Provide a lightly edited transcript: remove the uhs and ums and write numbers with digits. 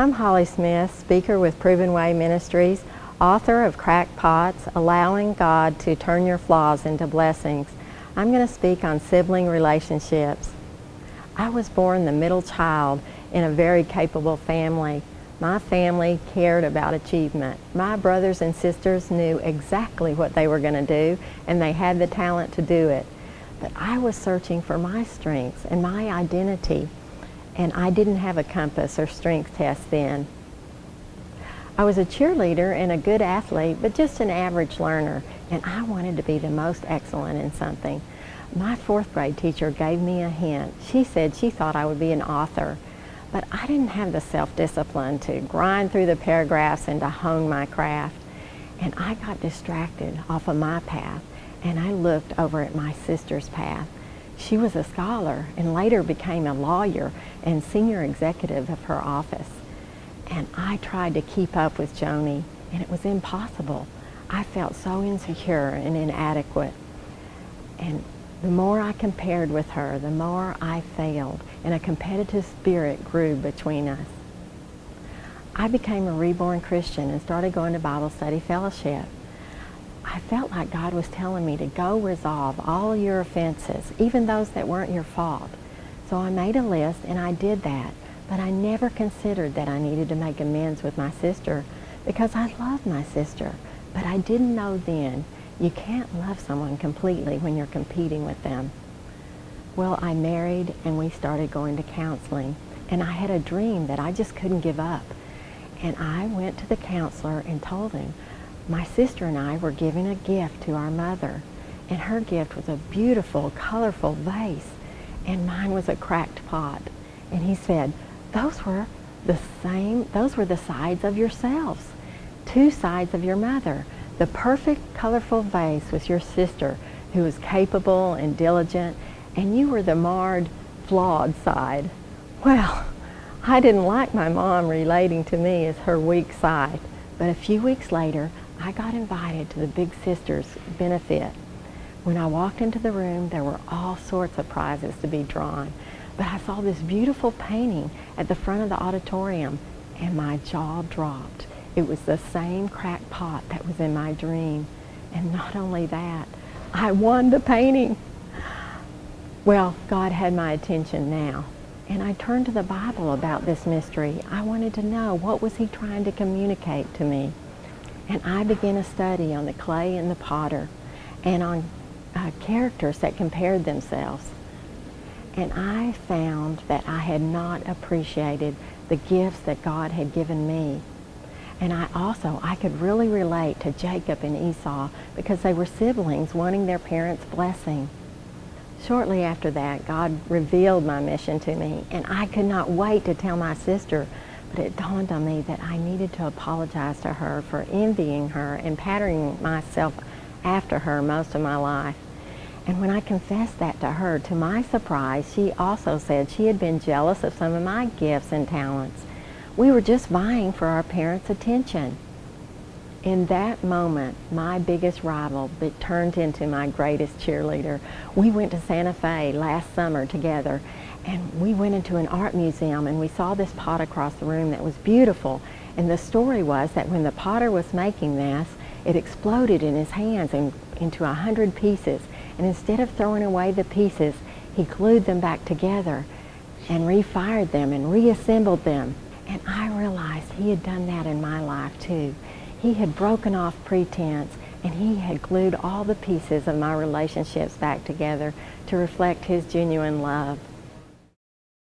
I'm Holly Smith, speaker with Proven Way Ministries, author of Cracked Pots, Allowing God to Turn Your Flaws into Blessings. I'm going to speak on sibling relationships. I was born the middle child in a very capable family. My family cared about achievement. My brothers and sisters knew exactly what they were going to do, and they had the talent to do it. But I was searching for my strengths and my identity, and I didn't have a compass or strength test then. I was a cheerleader and a good athlete, but just an average learner, and I wanted to be the most excellent in something. My fourth grade teacher gave me a hint. She said she thought I would be an author, but I didn't have the self-discipline to grind through the paragraphs and to hone my craft. And I got distracted off of my path, and I looked over at my sister's path. She was a scholar and later became a lawyer and senior executive of her office. And I tried to keep up with Joni, and it was impossible. I felt so insecure and inadequate. And the more I compared with her, the more I failed, and a competitive spirit grew between us. I became a reborn Christian and started going to Bible study fellowship. I felt like God was telling me to go resolve all your offenses, even those that weren't your fault. So I made a list and I did that, but I never considered that I needed to make amends with my sister because I loved my sister, but I didn't know then you can't love someone completely when you're competing with them. Well, I married and we started going to counseling, and I had a dream that I just couldn't give up. And I went to the counselor and told him my sister and I were giving a gift to our mother, and her gift was a beautiful, colorful vase, and mine was a cracked pot. And he said, those were the sides of yourselves, two sides of your mother. The perfect, colorful vase was your sister, who was capable and diligent, and you were the marred, flawed side. Well, I didn't like my mom relating to me as her weak side, but a few weeks later, I got invited to the big sister's benefit. When I walked into the room, there were all sorts of prizes to be drawn, but I saw this beautiful painting at the front of the auditorium, and my jaw dropped. It was the same cracked pot that was in my dream. And not only that, I won the painting. Well, God had my attention now. And I turned to the Bible about this mystery. I wanted to know, what was he trying to communicate to me? And I began a study on the clay and the potter, and on characters that compared themselves. And I found that I had not appreciated the gifts that God had given me. And I could really relate to Jacob and Esau because they were siblings wanting their parents' blessing. Shortly after that, God revealed my mission to me, and I could not wait to tell my sister, but it dawned on me that I needed to apologize to her for envying her and patterning myself after her most of my life. And when I confessed that to her, to my surprise, she also said she had been jealous of some of my gifts and talents. We were just vying for our parents' attention. In that moment, my biggest rival turned into my greatest cheerleader. We went to Santa Fe last summer together, and we went into an art museum, and we saw this pot across the room that was beautiful. And the story was that when the potter was making this, it exploded in his hands into 100 pieces. And instead of throwing away the pieces, he glued them back together and refired them and reassembled them. And I realized he had done that in my life too. He had broken off pretense, and he had glued all the pieces of my relationships back together to reflect his genuine love.